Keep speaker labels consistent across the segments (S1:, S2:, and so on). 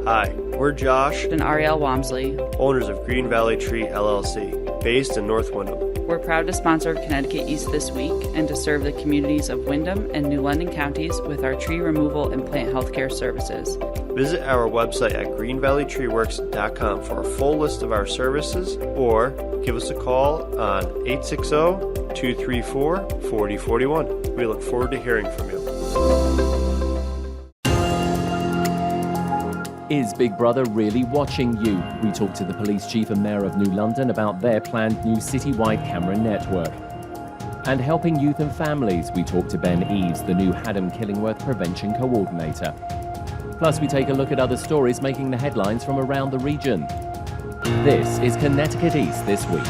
S1: Hi, we're Josh
S2: and Ariel Wamsley,
S1: owners of Green Valley Tree LLC, based in North Windham.
S2: We're proud to sponsor Connecticut East This Week and to serve the communities of Windham and New London counties with our tree removal and plant healthcare services.
S1: Visit our website at greenvalleytreeworks.com for a full list of our services, or give us a call on 860-234-4041. We look forward to hearing from you.
S3: Is Big Brother really watching you? We talked to the police chief and mayor of New London about their planned new citywide camera network. And helping youth and families, we talked to Ben Eaves, the new Haddam Killingworth prevention coordinator. Plus, we take a look at other stories making the headlines from around the region. This is Connecticut East This Week.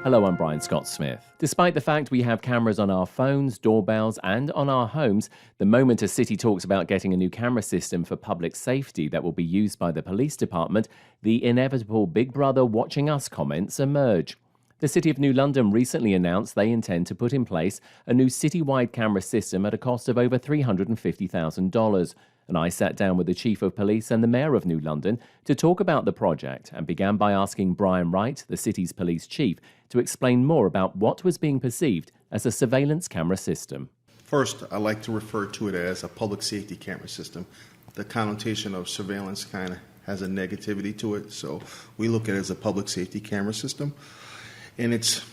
S3: Hello, I'm Brian Scott Smith. Despite the fact we have cameras on our phones, doorbells, and on our homes, the moment a city talks about getting a new camera system for public safety that will be used by the police department, the inevitable Big Brother watching us comments emerge. The City of New London recently announced they intend to put in place a new citywide camera system at a cost of over $350,000. And I sat down with the Chief of Police and the Mayor of New London to talk about the project and began by asking Brian Wright, the city's police chief, to explain more about what was being perceived as a surveillance camera system.
S4: First, I like to refer to it as a public safety camera system. The connotation of surveillance kind of has a negativity to it, so we look at it as a public safety camera system. And it's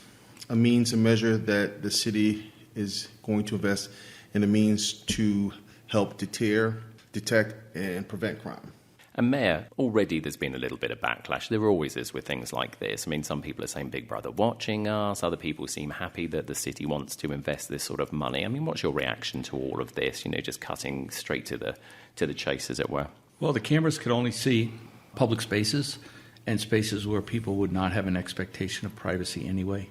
S4: a means and measure that the city is going to invest in a means to help detect and prevent crime.
S3: And Mayor, already there's been a little bit of backlash. There always is with things like this. I mean, some people are saying Big Brother watching us. Other people seem happy that the city wants to invest this sort of money. I mean, what's your reaction to all of this? You know, just cutting straight to the chase, as it were.
S5: Well, the cameras could only see public spaces and spaces where people would not have an expectation of privacy anyway.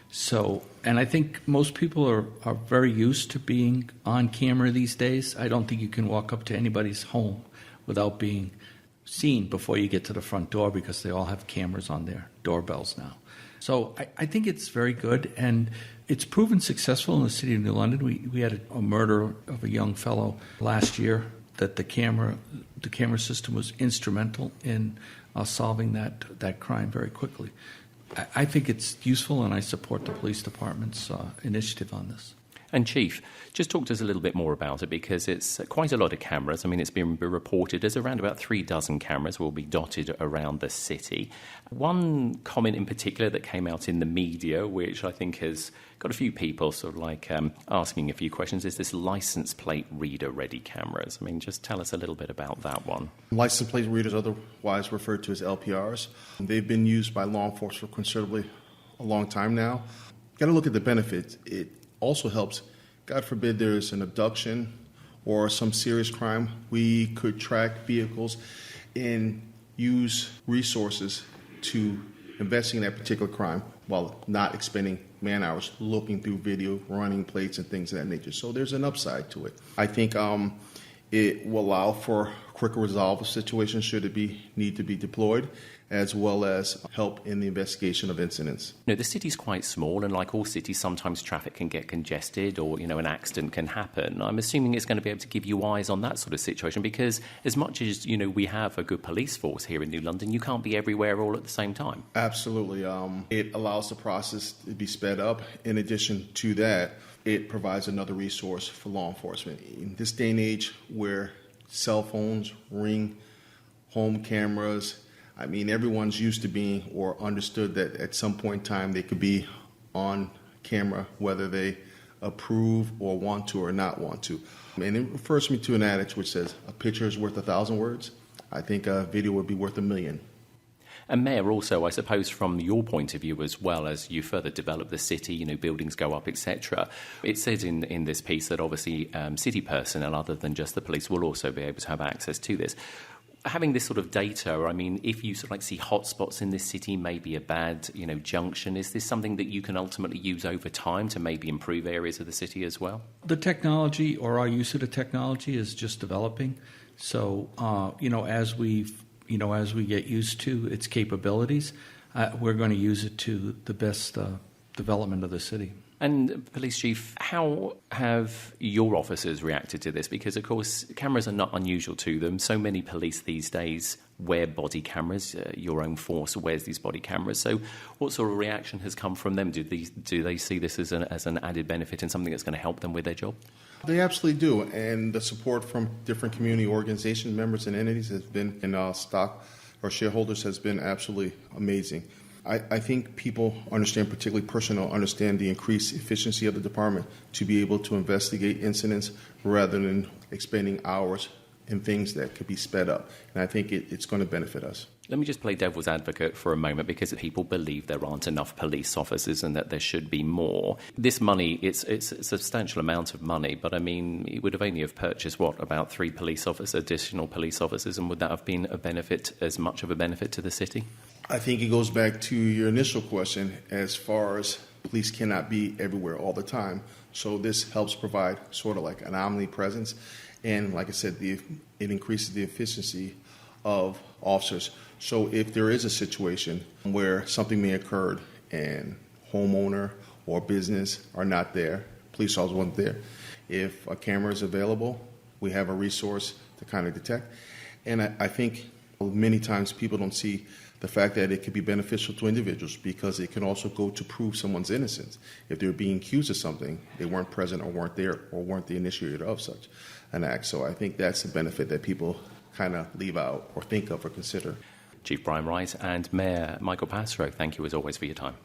S5: So, and I think most people are very used to being on camera these days. I don't think you can walk up to anybody's home without being seen before you get to the front door, because they all have cameras on their doorbells now. So I think it's very good, and it's proven successful in the city of New London. We had a murder of a young fellow last year that the camera system was instrumental in solving that crime very quickly. I think it's useful, and I support the police department's initiative on this.
S3: And Chief, just talk to us a little bit more about it, because it's quite a lot of cameras. I mean, it's been reported as around about 3 dozen cameras will be dotted around the city. One comment in particular that came out in the media, which I think has got a few people sort of like asking a few questions, is this license plate reader ready cameras. I mean, just tell us a little bit about that one.
S4: License plate readers, otherwise referred to as LPRs, they've been used by law enforcement for considerably a long time now. Got to look at the benefits. It also helps, God forbid there's an abduction or some serious crime, we could track vehicles and use resources to investigate that particular crime while not expending man hours looking through video, running plates, and things of that nature. So there's an upside to it. I think it will allow for quicker resolve of situations should it need to be deployed, as well as help in the investigation of incidents.
S3: You know, the city's quite small, and like all cities, sometimes traffic can get congested or, an accident can happen. I'm assuming it's going to be able to give you eyes on that sort of situation, because as much as, we have a good police force here in New London, you can't be everywhere all at the same time.
S4: Absolutely. It allows the process to be sped up. In addition to that, it provides another resource for law enforcement. In this day and age where cell phones, Ring, home cameras, I mean, everyone's used to being or understood that at some point in time they could be on camera, whether they approve or want to or not want to. And it refers me to an adage which says, a picture is worth 1,000 words. I think a video would be worth 1,000,000.
S3: And Mayor, also, I suppose from your point of view as well, as you further develop the city, buildings go up, etc. It says in this piece that obviously city personnel, other than just the police, will also be able to have access to this. Having this sort of data, I mean, if you sort of see hotspots in this city, maybe a bad, junction, is this something that you can ultimately use over time to maybe improve areas of the city as well?
S5: The technology, or our use of the technology, is just developing. So, as we've as we get used to its capabilities, we're going to use it to the best development of the city.
S3: And Police Chief, how have your officers reacted to this? Because, of course, cameras are not unusual to them. So many police these days wear body cameras. Your own force wears these body cameras. So what sort of reaction has come from them? Do they see this as an added benefit and something that's going to help them with their job?
S4: They absolutely do. And the support from different community organization members and entities has been, and stock or shareholders has been absolutely amazing. I think people understand, particularly personnel, understand the increased efficiency of the department to be able to investigate incidents rather than expending hours in things that could be sped up. And I think it's going to benefit us.
S3: Let me just play devil's advocate for a moment, because people believe there aren't enough police officers and that there should be more. This money, it's a substantial amount of money, but I mean, it would have only have purchased, about 3 additional police officers, and would that have been as much of a benefit to the city?
S4: I think it goes back to your initial question as far as police cannot be everywhere all the time. So this helps provide sort of like an omnipresence. And like I said, it increases the efficiency of officers. So if there is a situation where something may occur and homeowner or business are not there, police officers weren't there, if a camera is available, we have a resource to kind of detect. And I think many times people don't see the fact that it could be beneficial to individuals because it can also go to prove someone's innocence. If they're being accused of something, they weren't present or weren't there or weren't the initiator of such an act. So I think that's a benefit that people kind of leave out or think of or consider.
S3: Chief Brian Wright and Mayor Michael Passero, thank you as always for your time.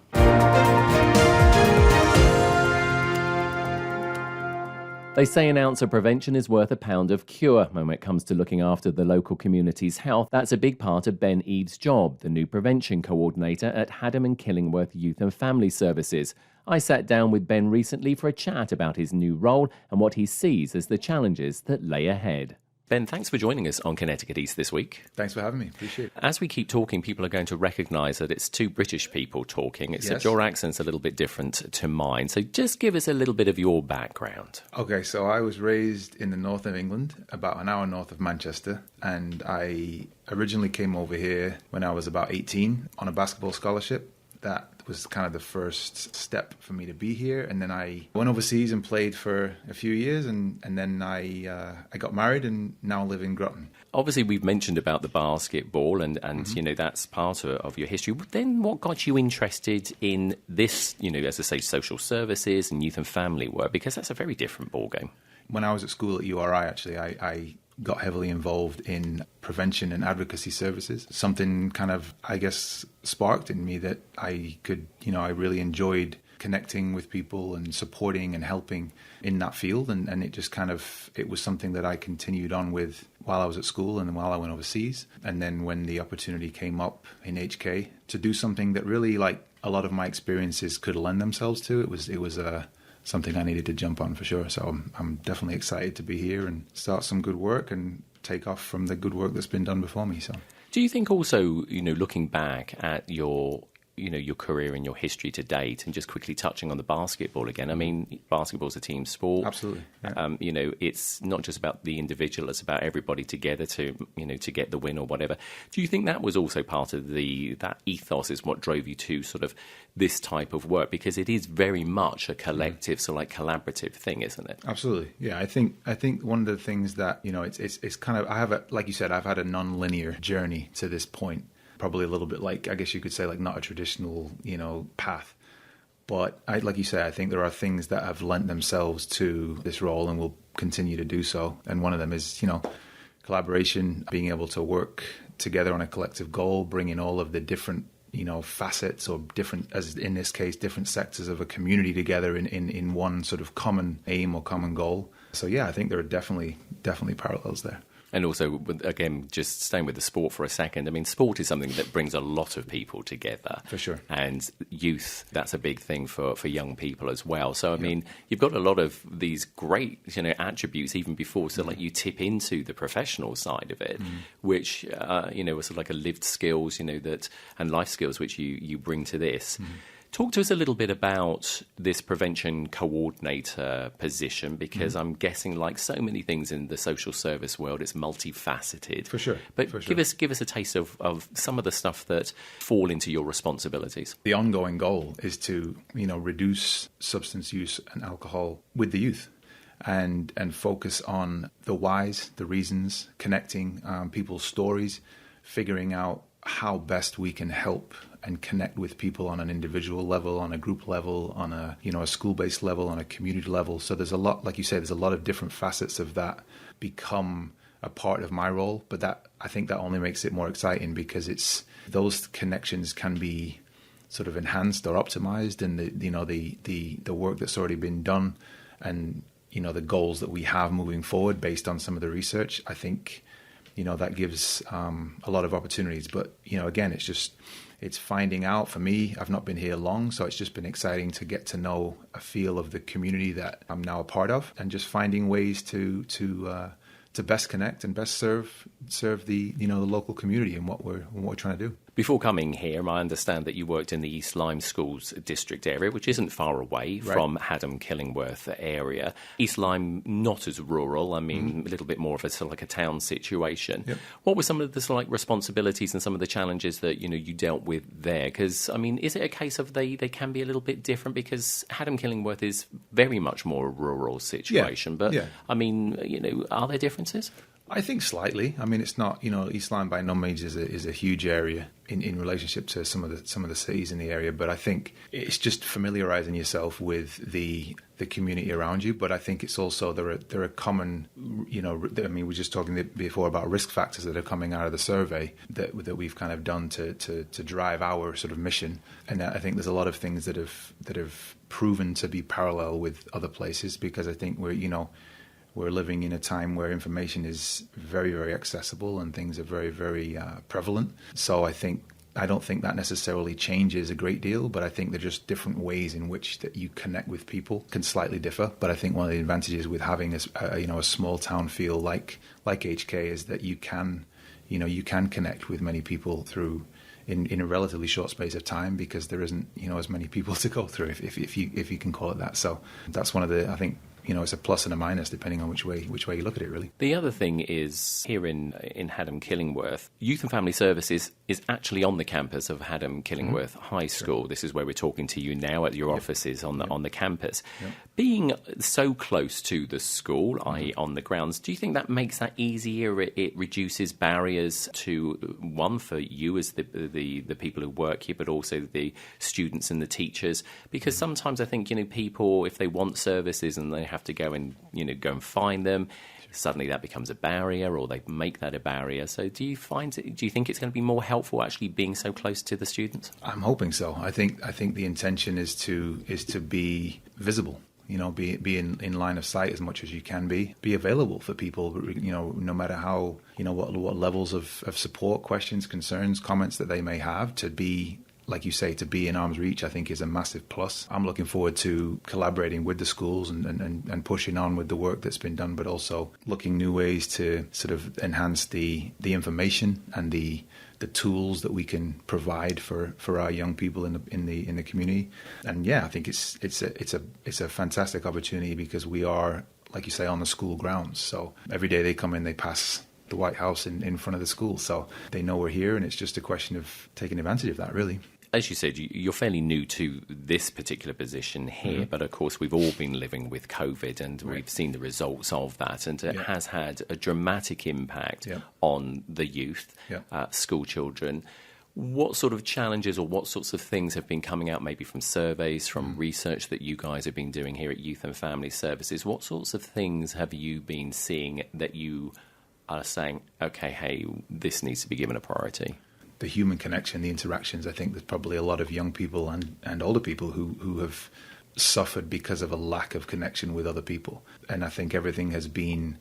S3: They say an ounce of prevention is worth a pound of cure. When it comes to looking after the local community's health, that's a big part of Ben Eaves' job, the new prevention coordinator at Haddam and Killingworth Youth and Family Services. I sat down with Ben recently for a chat about his new role and what he sees as the challenges that lay ahead. Ben, thanks for joining us on Connecticut East this week.
S6: Thanks for having me. Appreciate it.
S3: As we keep talking, people are going to recognise that it's 2 British people talking, except
S6: Yes.
S3: your accent's a little bit different to mine. So just give us a little bit of your background.
S6: Okay, so I was raised in the north of England, about an hour north of Manchester, and I originally came over here when I was about 18 on a basketball scholarship. That was kind of the first step for me to be here, and then I went overseas and played for a few years, and then I got married and now live in Groton.
S3: Obviously, we've mentioned about the basketball, and that's part of your history. But then what got you interested in this, as I say, social services and youth and family work? Because that's a very different ballgame.
S6: When I was at school at URI, actually, I got heavily involved in prevention and advocacy services. Something kind of, I guess, sparked in me that I could, I really enjoyed connecting with people and supporting and helping in that field. And it just it was something that I continued on with while I was at school and while I went overseas. And then when the opportunity came up in HK to do something that really, like, a lot of my experiences could lend themselves to, it was something I needed to jump on for sure. So I'm definitely excited to be here and start some good work and take off from the good work that's been done before me. So,
S3: do you think also, looking back at your career and your history to date, and just quickly touching on the basketball again, I mean, basketball's a team sport.
S6: Absolutely. Yeah.
S3: It's not just about the individual, it's about everybody together to get the win or whatever. Do you think that was also part of that ethos is what drove you to sort of this type of work? Because it is very much a collective, collaborative thing, isn't it?
S6: Absolutely. Yeah. I think one of the things that, it's kind of, like you said, I've had a non-linear journey to this point. Probably a little bit like, I guess you could say, like, not a traditional, path. But like you say, I think there are things that have lent themselves to this role and will continue to do so. And one of them is, collaboration, being able to work together on a collective goal, bringing all of the different, facets or different, as in this case, different sectors of a community together in one sort of common aim or common goal. So yeah, I think there are definitely parallels there.
S3: And also, again, just staying with the sport for a second, I mean, sport is something that brings a lot of people together.
S6: For sure.
S3: And youth, that's a big thing for young people as well. So, I mean, you've got a lot of these great, attributes even before, so like you tip into the professional side of it, which, are sort of like a lived skills, and life skills which you bring to this. Talk to us a little bit about this prevention coordinator position, because I'm guessing, like so many things in the social service world, it's multifaceted.
S6: For sure.
S3: But
S6: for sure.
S3: give us a taste of some of the stuff that fall into your responsibilities.
S6: The ongoing goal is to, reduce substance use and alcohol with the youth. And focus on the whys, the reasons, connecting people's stories, figuring out how best we can help and connect with people on an individual level, on a group level, on a a school-based level, on a community level. So there's a lot, like you say, there's a lot of different facets of that become a part of my role. But I think that only makes it more exciting, because those connections can be sort of enhanced or optimized, and the work that's already been done, and the goals that we have moving forward based on some of the research, I think, that gives a lot of opportunities. But, again, it's finding out. For me, I've not been here long, so it's just been exciting to get to know a feel of the community that I'm now a part of, and just finding ways to best connect and best serve the the local community and what we're trying to do.
S3: Before coming here, I understand that you worked in the East Lyme Schools district area, which isn't far away from Haddam, Killingworth area. East Lyme, not as rural. I mean, a little bit more of a sort of like a town situation.
S6: Yep.
S3: What were some of the sort of like responsibilities and some of the challenges that you dealt with there? Because I mean, is it a case of they can be a little bit different? Because Haddam, Killingworth is very much more a rural situation. But I mean, are there differences?
S6: I think slightly. I mean, it's not, East Lyme by no means is a huge area in relationship to some of the cities in the area. But I think it's just familiarizing yourself with the community around you. But I think it's also there are common, I mean, we were just talking before about risk factors that are coming out of the survey that we've kind of done to drive our sort of mission. And I think there's a lot of things that have proven to be parallel with other places, because I think we're living in a time where information is very, very accessible and things are very, very prevalent. So I don't think that necessarily changes a great deal, but I think they're just different ways in which that you connect with people can slightly differ. But I think one of the advantages with having a small town feel like HK is that you can connect with many people through in a relatively short space of time, because there isn't as many people to go through, if you can call it that. So that's one of the, I think, it's a plus and a minus depending on which way you look at it, really.
S3: The other thing is, here in Haddam, Killingworth, Youth and Family Services is actually on the campus of Haddam, Killingworth High School. Sure. This is where we're talking to you now at your offices on the campus. Yep. Being so close to the school, i.e. on the grounds, do you think that makes that easier? It reduces barriers to, one, for you as the people who work here, but also the students and the teachers? Because sometimes I think, people, if they want services and they have to go and find them, suddenly that becomes a barrier, or they make that a barrier. So do you think it's going to be more helpful actually being so close to the students?
S6: I'm hoping so. I think the intention is to be visible, be in line of sight as much as you can be available for people, no matter how, what levels of support, questions, concerns, comments that they may have, to be, like you say, to be in arm's reach, I think is a massive plus. I'm looking forward to collaborating with the schools and pushing on with the work that's been done, but also looking new ways to sort of enhance the information and the tools that we can provide for our young people in the community. And I think it's a fantastic opportunity, because we are, like you say, on the school grounds. So every day they come in, they pass the White House in front of the school, so they know we're here, and it's just a question of taking advantage of that, really.
S3: As you said, you're fairly new to this particular position here, but of course we've all been living with COVID, and we've seen the results of that, and it has had a dramatic impact on the youth, school children. What sort of challenges or what sorts of things have been coming out, maybe from surveys, from research that you guys have been doing here at Youth and Family Services? What sorts of things have you been seeing that you are saying, okay, hey, this needs to be given a priority?
S6: The human connection, the interactions. I think there's probably a lot of young people and older people who have suffered because of a lack of connection with other people. And I think everything has been,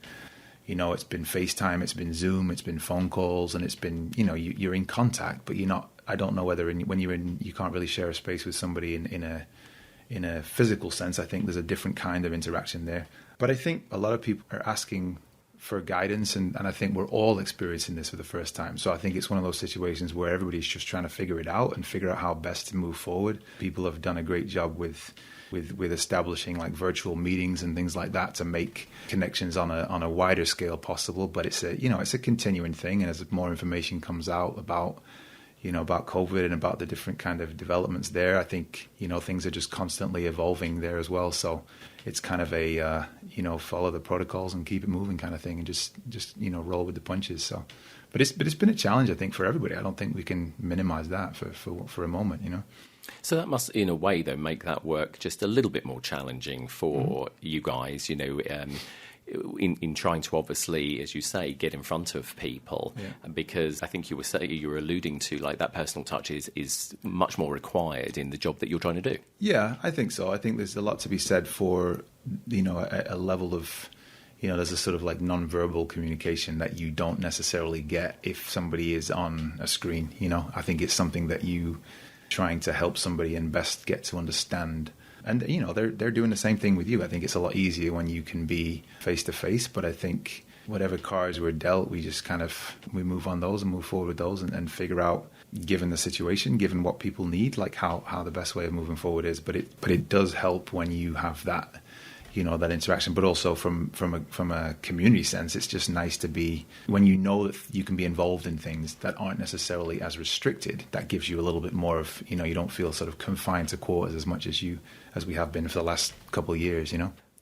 S6: it's been FaceTime, it's been Zoom, it's been phone calls, and it's been, you're in contact, but you're not, I don't know whether when you're in, you can't really share a space with somebody in a physical sense. I think there's a different kind of interaction there. But I think a lot of people are asking for guidance, and I think we're all experiencing this for the first time. So I think it's one of those situations where everybody's just trying to figure it out and figure out how best to move forward. People have done a great job with establishing like virtual meetings and things like that to make connections on a wider scale possible. But it's a continuing thing, and as more information comes out about COVID and about the different kind of developments there, I think things are just constantly evolving there as well. So it's kind of a follow the protocols and keep it moving kind of thing, and just roll with the punches. So, but it's been a challenge, I think, for everybody. I don't think we can minimize that for a moment.
S3: So that must, in a way, though, make that work just a little bit more challenging for you guys, in trying to obviously, as you say, get in front of people. Yeah. Because I think you were alluding to, like, that personal touch is much more required in the job that you're trying to do. Yeah,
S6: I think so. I think there's a lot to be said for, a level of, there's a sort of like non-verbal communication that you don't necessarily get if somebody is on a screen. I think it's something that you trying to help somebody and best get to understand. And, they're doing the same thing with you. I think it's a lot easier when you can be face to face, but I think whatever cards we're dealt, we just we move on those and move forward with those and figure out, given the situation, given what people need, like how the best way of moving forward is. But it does help when you have that, that interaction, but also from a community sense, it's just nice to be, when that you can be involved in things that aren't necessarily as restricted, that gives you a little bit more of, you don't feel sort of confined to quarters as much as we have been for the last couple of years,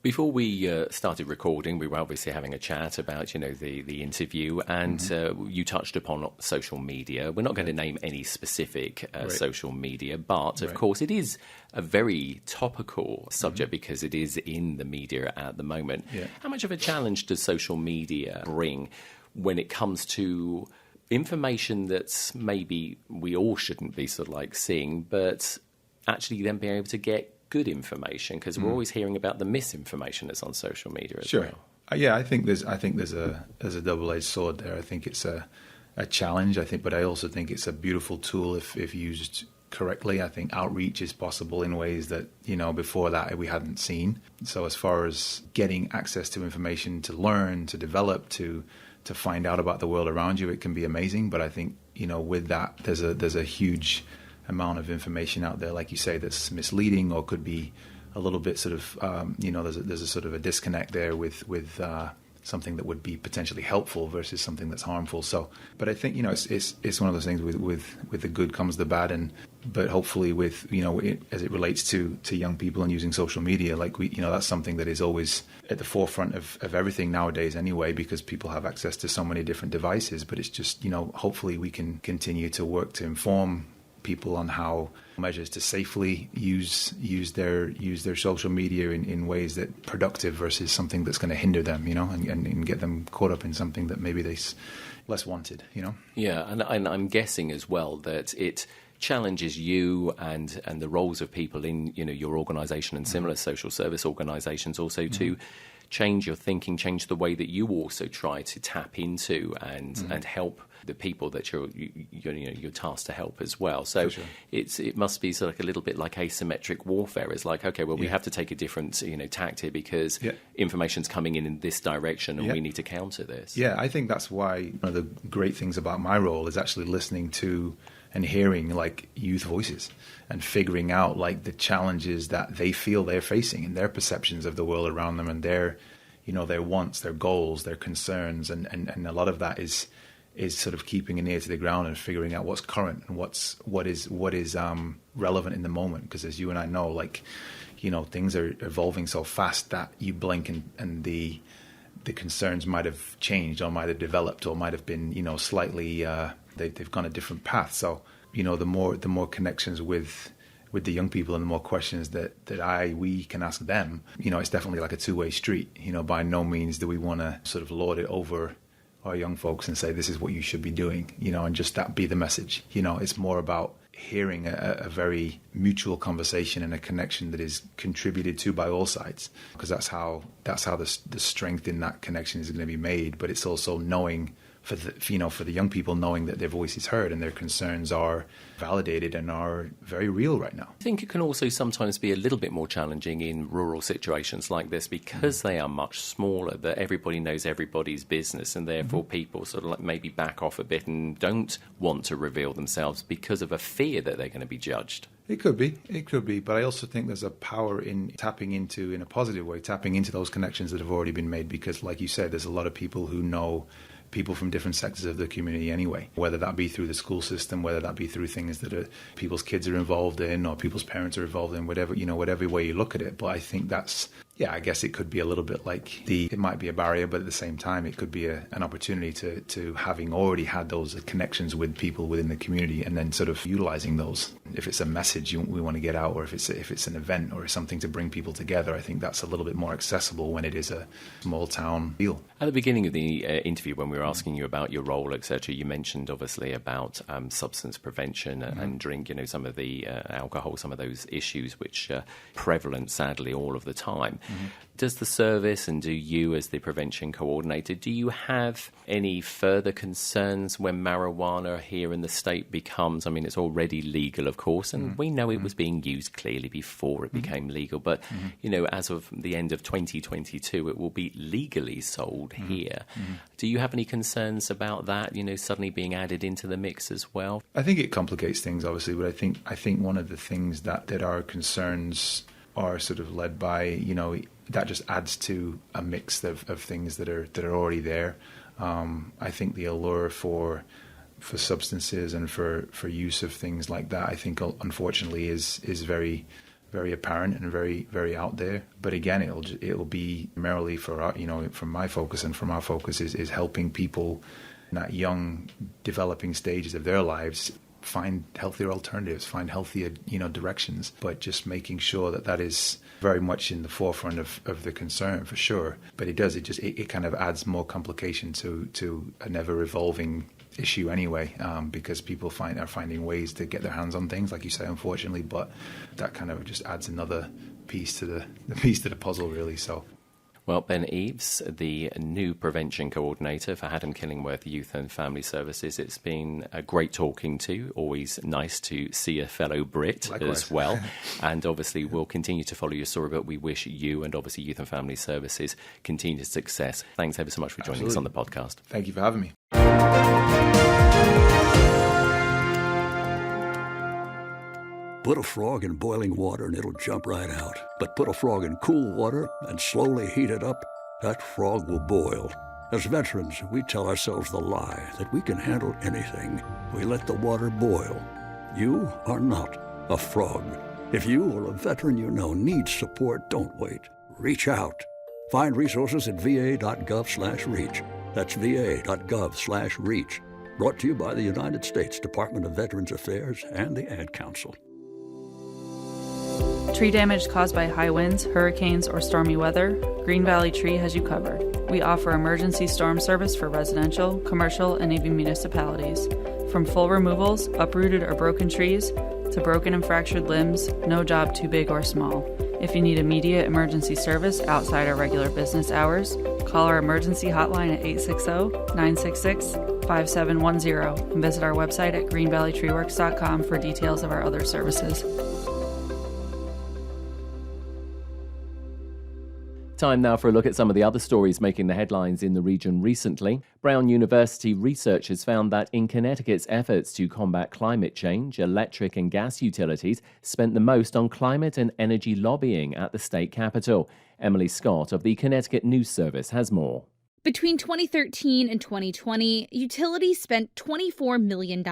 S3: Before we started recording, we were obviously having a chat about, the interview, and you touched upon social media. We're not going to name any specific social media, but of course it is a very topical subject because it is in the media at the moment. Yeah. How much of a challenge does social media bring when it comes to information that's maybe we all shouldn't be sort of like seeing, but actually then being able to get good information, because we're always hearing about the misinformation that's on social media as well.
S6: Yeah, I think there's a double-edged sword there. I think it's a challenge. But I also think it's a beautiful tool if used correctly. I think outreach is possible in ways that before that we hadn't seen. So as far as getting access to information, to learn, to develop, to find out about the world around you, it can be amazing. But I think with that there's a huge amount of information out there, like you say, that's misleading or could be a little bit sort of, there's a sort of a disconnect there with something that would be potentially helpful versus something that's harmful. So, but I think it's one of those things with the good comes the bad, but hopefully with as it relates to young people and using social media, like that's something that is always at the forefront of everything nowadays anyway, because people have access to so many different devices. But it's just hopefully we can continue to work to inform people on how measures to safely use their social media in ways that productive versus something that's going to hinder them, and get them caught up in something that maybe they less wanted,
S3: Yeah, and I'm guessing as well that it challenges you and the roles of people in your organisation and similar social service organisations also to change your thinking, change the way that you also try to tap into and help the people that you're tasked to help as well. So sure. It must be sort of a little bit like asymmetric warfare. It's like, okay, well, we have to take a different tactic because information's coming in this direction and we need to counter this.
S6: Yeah, I think that's why one of the great things about my role is actually listening to and hearing like youth voices and figuring out like the challenges that they feel they're facing and their perceptions of the world around them and their wants, their goals, their concerns, and a lot of that is sort of keeping an ear to the ground and figuring out what's current and what is relevant in the moment. Because as you and I know, like things are evolving so fast that you blink and the concerns might have changed or might have developed or might have been slightly they've gone a different path. So the more connections with the young people and the more questions that we can ask them, it's definitely like a two-way street. By no means do we want to sort of lord it over our young folks and say this is what you should be doing, and just that be the message. It's more about hearing a very mutual conversation and a connection that is contributed to by all sides, because that's how the strength in that connection is going to be made. But it's also knowing for the young people, knowing that their voice is heard and their concerns are validated and are very real right now.
S3: I think it can also sometimes be a little bit more challenging in rural situations like this because they are much smaller, that everybody knows everybody's business, and therefore people sort of like maybe back off a bit and don't want to reveal themselves because of a fear that they're going to be judged.
S6: It could be, but I also think there's a power in tapping into, in a positive way, tapping into those connections that have already been made, because like you said, there's a lot of people who know people from different sectors of the community anyway, whether that be through the school system, whether that be through things that people's kids are involved in or people's parents are involved in, whatever way you look at it. But I think that's, I guess it could be a little bit like it might be a barrier, but at the same time, it could be an opportunity to having already had those connections with people within the community and then sort of utilizing those. If it's a message we want to get out, or if it's an event or something to bring people together, I think that's a little bit more accessible when it is a small town feel.
S3: At the beginning of the interview, when we were asking you about your role, etc., you mentioned obviously about substance prevention and drink, some of the alcohol, some of those issues which are prevalent, sadly, all of the time. Does the service, and do you as the prevention coordinator, do you have any further concerns when marijuana here in the state becomes, it's already legal, of course, and we know it was being used clearly before it became legal, but, as of the end of 2022, it will be legally sold here. Do you have any concerns about that, suddenly being added into the mix as well?
S6: I think it complicates things, obviously, but I think one of the things that our concerns are sort of led by, that just adds to a mix of things that are already there. I think the allure for substances and for use of things like that, I think unfortunately is very, very apparent and very, very out there. But again, it'll be primarily for our, from my focus and from our focus is helping people in that young developing stages of their lives find healthier alternatives, find healthier, directions, but just making sure that is very much in the forefront of the concern, for sure. But it kind of adds more complication to an ever-evolving issue anyway, because people are finding ways to get their hands on things, like you say, unfortunately, but that kind of just adds another piece to the puzzle, really, so...
S3: Well, Ben Eaves, the new prevention coordinator for Haddam Killingworth Youth and Family Services, it's been a great talking to. Always nice to see a fellow Brit. Likewise. As well. And obviously we'll continue to follow your story, but we wish you and obviously Youth and Family Services continued success. Thanks ever so much for joining us on the podcast.
S6: Thank you for having me.
S7: Put a frog in boiling water and it'll jump right out. But put a frog in cool water and slowly heat it up, that frog will boil. As veterans, we tell ourselves the lie that we can handle anything. We let the water boil. You are not a frog. If you or a veteran you know needs support, don't wait. Reach out. Find resources at va.gov/reach. That's va.gov/reach. Brought to you by the United States Department of Veterans Affairs and the Ad Council.
S2: Tree damage caused by high winds, hurricanes, or stormy weather? Green Valley Tree has you covered. We offer emergency storm service for residential, commercial, and even municipalities. From full removals, uprooted or broken trees, to broken and fractured limbs, no job too big or small. If you need immediate emergency service outside our regular business hours, call our emergency hotline at 860-966-5710 and visit our website at greenvalleytreeworks.com for details of our other services.
S3: Time now for a look at some of the other stories making the headlines in the region recently. Brown University researchers found that in Connecticut's efforts to combat climate change, electric and gas utilities spent the most on climate and energy lobbying at the state capitol. Emily Scott of the Connecticut News Service has more.
S8: Between 2013 and 2020, utilities spent $24 million,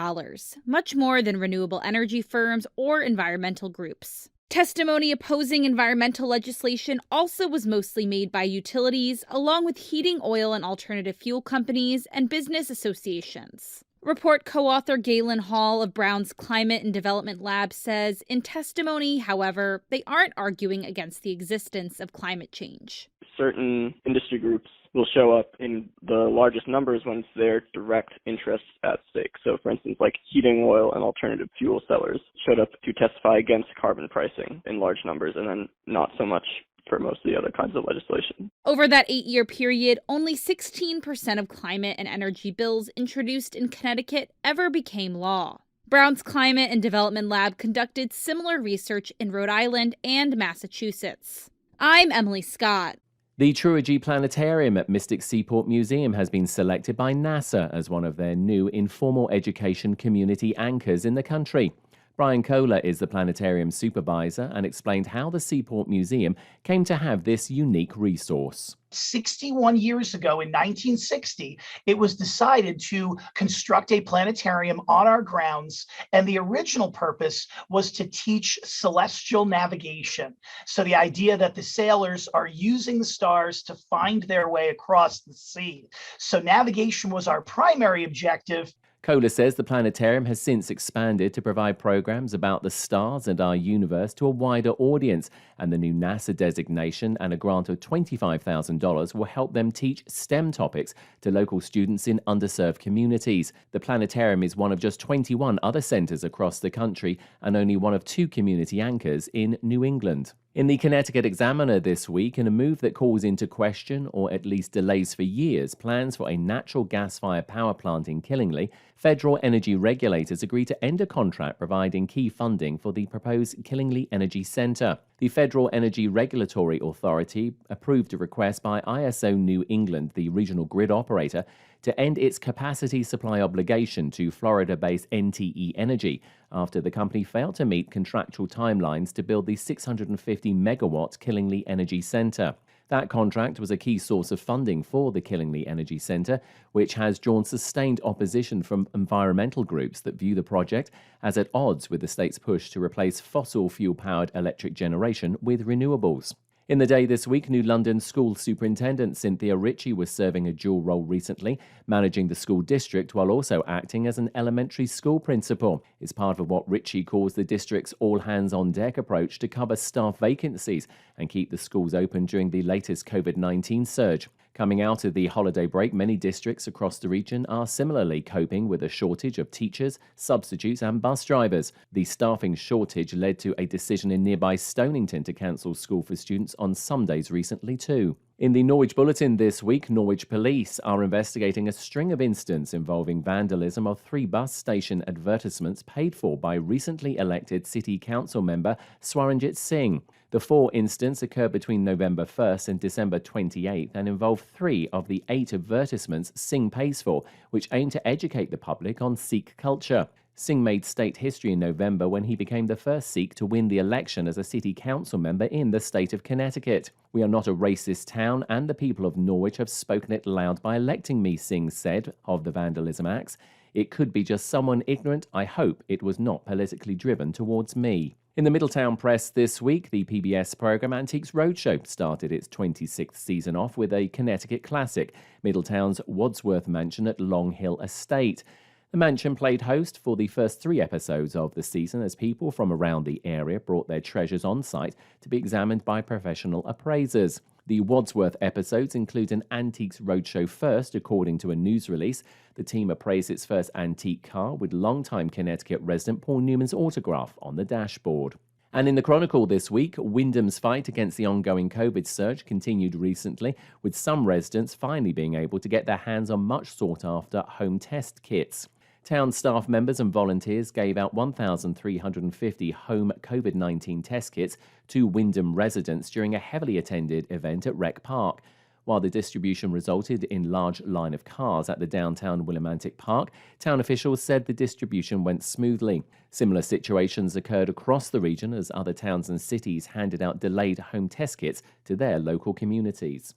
S8: much more than renewable energy firms or environmental groups. Testimony opposing environmental legislation also was mostly made by utilities, along with heating oil and alternative fuel companies and business associations. Report co-author Galen Hall of Brown's Climate and Development Lab says in testimony, however, they aren't arguing against the existence of climate change.
S9: Certain industry groups will show up in the largest numbers when it's their direct interests at stake. So, for instance, like heating oil and alternative fuel sellers showed up to testify against carbon pricing in large numbers, and then not so much for most of the other kinds of legislation.
S8: Over that 8-year period, only 16% of climate and energy bills introduced in Connecticut ever became law. Brown's Climate and Development Lab conducted similar research in Rhode Island and Massachusetts. I'm Emily Scott.
S3: The Truagee Planetarium at Mystic Seaport Museum has been selected by NASA as one of their new informal education community anchors in the country. Brian Kohler is the planetarium supervisor and explained how the Seaport Museum came to have this unique resource.
S10: 61 years ago in 1960, it was decided to construct a planetarium on our grounds, and the original purpose was to teach celestial navigation. So the idea that the sailors are using the stars to find their way across the sea. So navigation was our primary objective.
S3: Kohler says the planetarium has since expanded to provide programs about the stars and our universe to a wider audience, and the new NASA designation and a grant of $25,000 will help them teach STEM topics to local students in underserved communities. The planetarium is one of just 21 other centers across the country and only one of 2 community anchors in New England. In the Connecticut Examiner this week, in a move that calls into question, or at least delays for years, plans for a natural gas-fired power plant in Killingly, federal energy regulators agreed to end a contract providing key funding for the proposed Killingly Energy Center. The Federal Energy Regulatory Authority approved a request by ISO New England, the regional grid operator, to end its capacity supply obligation to Florida-based NTE Energy after the company failed to meet contractual timelines to build the 650-megawatt Killingly Energy Center. That contract was a key source of funding for the Killingly Energy Center, which has drawn sustained opposition from environmental groups that view the project as at odds with the state's push to replace fossil fuel-powered electric generation with renewables. In the day this week, New London School Superintendent Cynthia Ritchie was serving a dual role recently, managing the school district while also acting as an elementary school principal. It's part of what Ritchie calls the district's all-hands-on-deck approach to cover staff vacancies and keep the schools open during the latest COVID-19 surge. Coming out of the holiday break, many districts across the region are similarly coping with a shortage of teachers, substitutes and bus drivers. The staffing shortage led to a decision in nearby Stonington to cancel school for students on some days recently too. In the Norwich Bulletin this week, Norwich police are investigating a string of incidents involving vandalism of 3 bus station advertisements paid for by recently elected City Council member Swaranjit Singh. The 4 incidents occurred between November 1st and December 28th and involve 3 of the 8 advertisements Singh pays for, which aim to educate the public on Sikh culture. Singh made state history in November when he became the first Sikh to win the election as a city council member in the state of Connecticut. "We are not a racist town, and the people of Norwich have spoken it loud by electing me," Singh said of the vandalism acts. "It could be just someone ignorant. I hope it was not politically driven towards me." In the Middletown Press this week, the PBS program Antiques Roadshow started its 26th season off with a Connecticut classic, Middletown's Wadsworth Mansion at Long Hill Estate. The mansion played host for the first 3 episodes of the season as people from around the area brought their treasures on site to be examined by professional appraisers. The Wadsworth episodes include an Antiques Roadshow first, according to a news release. The team appraised its first antique car with longtime Connecticut resident Paul Newman's autograph on the dashboard. And in the Chronicle this week, Wyndham's fight against the ongoing COVID surge continued recently, with some residents finally being able to get their hands on much sought-after home test kits. Town staff members and volunteers gave out 1,350 home COVID-19 test kits to Wyndham residents during a heavily attended event at Rec Park. While the distribution resulted in large line of cars at the downtown Willimantic Park, town officials said the distribution went smoothly. Similar situations occurred across the region as other towns and cities handed out delayed home test kits to their local communities.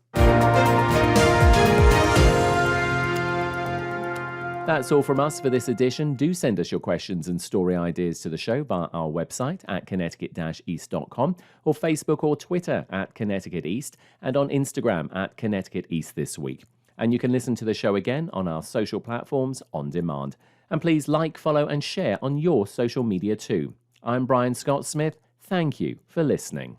S3: That's all from us for this edition. Do send us your questions and story ideas to the show via our website at connecticut-east.com or Facebook or Twitter at Connecticut East and on Instagram at Connecticut East This Week. And you can listen to the show again on our social platforms on demand. And please like, follow and share on your social media too. I'm Brian Scott Smith. Thank you for listening.